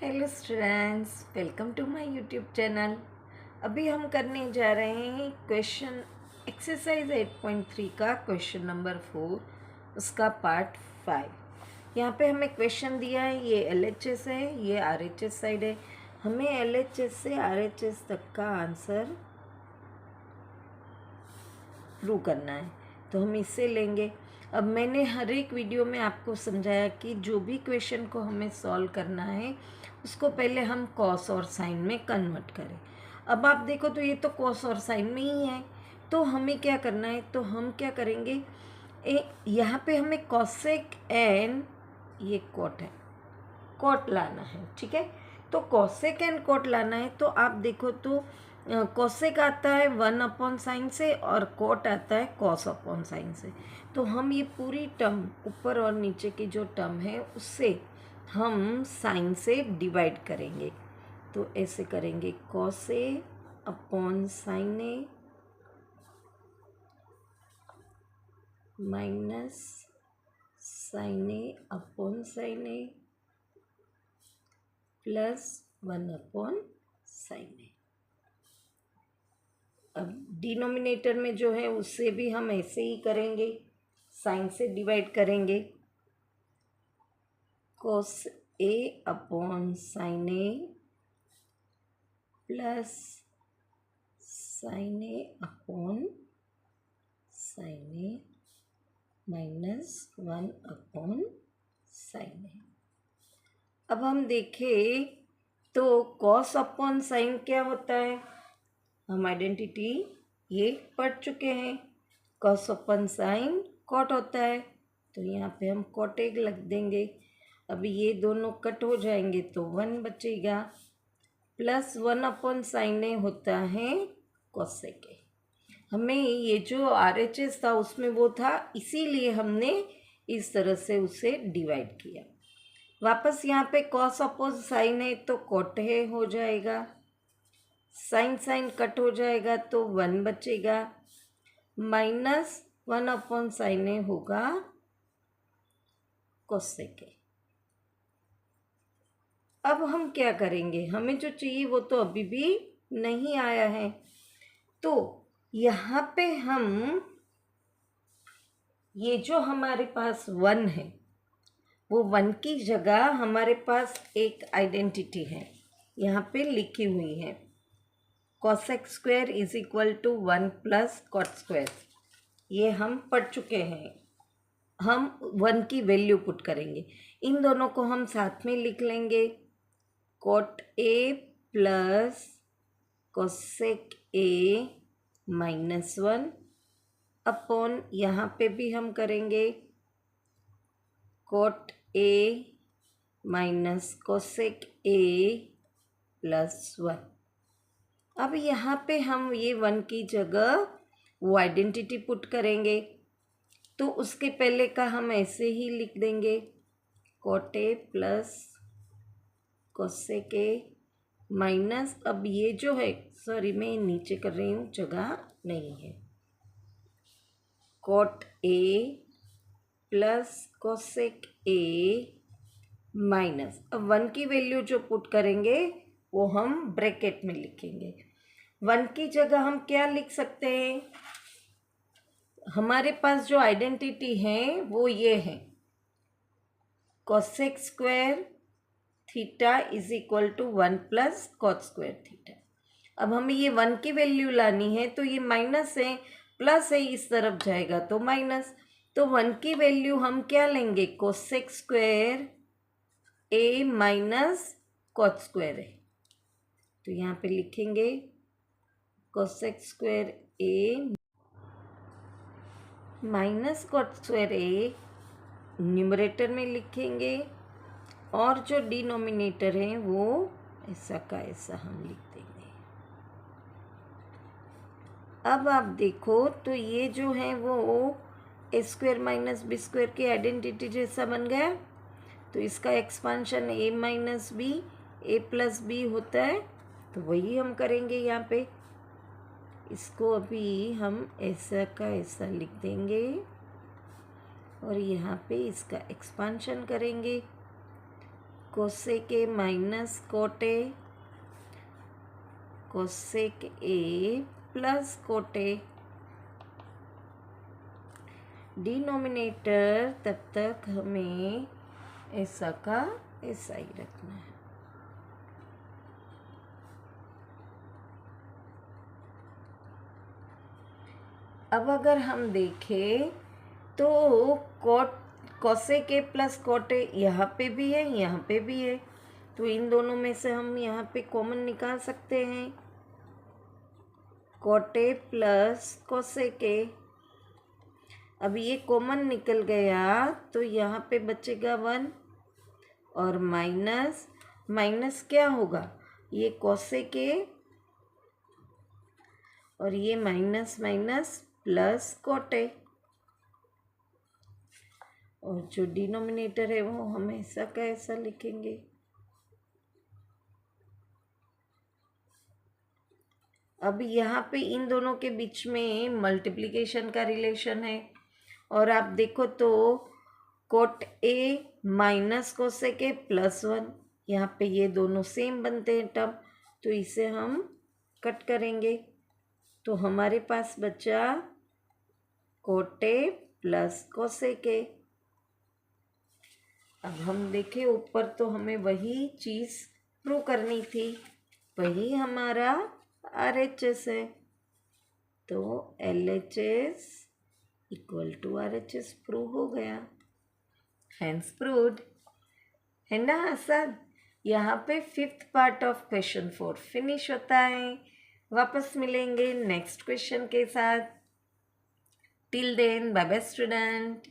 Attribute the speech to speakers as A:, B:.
A: Hello students, welcome to my YouTube channel. अभी हम करने जा रहे हैं क्वेश्चन एक्सरसाइज 8.3 का क्वेश्चन नंबर 4, उसका पार्ट 5। यहाँ पे हमें क्वेश्चन दिया है, ये एलएचएस है, ये आरएचएस साइड है। हमें एलएचएस से आरएचएस तक का आंसर प्रूव करना है, तो हम इससे लेंगे। अब मैंने हर एक वीडियो में आपको समझाया कि जो भी क्वेश्चन को हमें सॉल्व करना है उसको पहले हम कॉस और साइन में कन्वर्ट करें। अब आप देखो तो ये तो कॉस और साइन में ही है, तो हमें क्या करना है, तो हम क्या करेंगे, यहाँ पे हमें कॉसेक एंड ये कॉट है, कॉट लाना है, ठीक है। तो कॉसेक एंड कॉट लाना है, तो आप देखो तो कॉसेक आता है 1/साइन से और कॉट आता है कॉस अपॉन साइन से। तो हम ये पूरी टर्म ऊपर और नीचे की जो टर्म है उससे हम साइन से डिवाइड करेंगे। तो ऐसे करेंगे, cos A upon sine A minus sign A upon sine A plus 1/साइन ए। अब डिनोमिनेटर में जो है उससे भी हम ऐसे ही करेंगे, साइन से डिवाइड करेंगे, cos ए अपॉन साइन ए प्लस साइन ए अपॉन साइन ए माइनस 1/साइन ए। अब हम देखें तो cos अपॉन साइन क्या होता है, हम आइडेंटिटी ये पढ़ चुके हैं। cos अपन साइन कॉट होता है, तो यहाँ पे हम कॉटेक लग देंगे। अब ये दोनों कट हो जाएंगे तो 1 बचेगा, प्लस 1/साइन ए होता है कॉसेक ए। हमें ये जो आरएचएस था उसमें वो था, इसीलिए हमने इस तरह से उसे डिवाइड किया। वापस यहाँ पे कॉस अपोज साइन है तो कॉट है हो जाएगा, साइन साइन कट हो जाएगा तो 1 बचेगा, माइनस 1/साइन ए होगा कोसेक ए। अब हम क्या करेंगे, हमें जो चाहिए वो तो अभी भी नहीं आया है, तो यहाँ पे हम ये जो हमारे पास 1 है वो 1 की जगह हमारे पास एक आइडेंटिटी है यहाँ पे लिखी हुई है, cosec square is equal to 1 plus cot square. ये हम पढ़ चुके हैं। हम 1 की वैल्यू पुट करेंगे, इन दोनों को हम साथ में लिख लेंगे, cot A plus cosec A minus 1 upon, यहाँ पे भी हम करेंगे cot A minus cosec A plus 1। अब यहाँ पे हम ये 1 की जगह वो आइडेंटिटी पुट करेंगे, तो उसके पहले का हम ऐसे ही लिख देंगे, cot A plus cosec A minus, अब ये जो है, सॉरी मैं नीचे कर रही हूँ, जगह नहीं है, cot A plus cosec A minus, अब 1 की वैल्यू जो पुट करेंगे वो हम ब्रैकेट में लिखेंगे। 1 की जगह हम क्या लिख सकते हैं, हमारे पास जो आइडेंटिटी है वो ये है, cosec square theta is equal to 1 plus cot square theta. अब हमें ये 1 की वैल्यू लानी है, तो ये माइनस है प्लस है, इस तरफ जाएगा तो माइनस, तो 1 की वैल्यू हम क्या लेंगे, कोसेक स्क्वायर ए माइनस कॉट स्क्वायर है, तो यहाँ पे लिखेंगे कोसेक स्क्वायर ए माइनस कॉट स्क्वायर ए, न्यूमरेटर में लिखेंगे, और जो डिनोमिनेटर है वो ऐसा का ऐसा हम लिख देंगे। अब आप देखो तो ये जो है वो ए स्क्वायर माइनस बी स्क्वायर की आइडेंटिटी जैसा बन गया, तो इसका एक्सपांशन ए माइनस बी ए प्लस बी होता है, तो वही हम करेंगे यहाँ पे। इसको अभी हम ऐसा का ऐसा लिख देंगे और यहाँ पे इसका एक्सपांशन करेंगे, cosec A minus cot A, cosec A plus cot A. Denominator तब तक हमें ऐसा का ऐसा ही रखना है। अब अगर हम देखें तो cosec A plus cot A यहाँ पे भी है, यहाँ पे भी है, तो इन दोनों में से हम यहाँ पे कॉमन निकाल सकते हैं। कोट ए प्लस कोसेक ए, अब ये कॉमन निकल गया तो यहाँ पे बचेगा 1 और माइनस माइनस क्या होगा, ये कोसेक ए और ये minus minus plus cot A, और जो डिनोमिनेटर है वो हम ऐसा का ऐसा लिखेंगे। अब यहाँ पे इन दोनों के बीच में मल्टीप्लिकेशन का रिलेशन है, और आप देखो तो cot A minus cosec A plus 1, यहाँ पे ये दोनों सेम बनते हैं टर्म, तो इसे हम कट करेंगे तो हमारे पास बचा कोट ए प्लस कोसेक ए। अब हम देखें ऊपर तो हमें वही चीज़ प्रूव करनी थी, वही हमारा RHS है, तो LHS equal to RHS prove हो गया, हैंस प्रूव्ड, है ना आसान। यहाँ पे 5th part of question 4 finish होता है। वापस मिलेंगे नेक्स्ट क्वेश्चन के साथ। Till then bye bye student.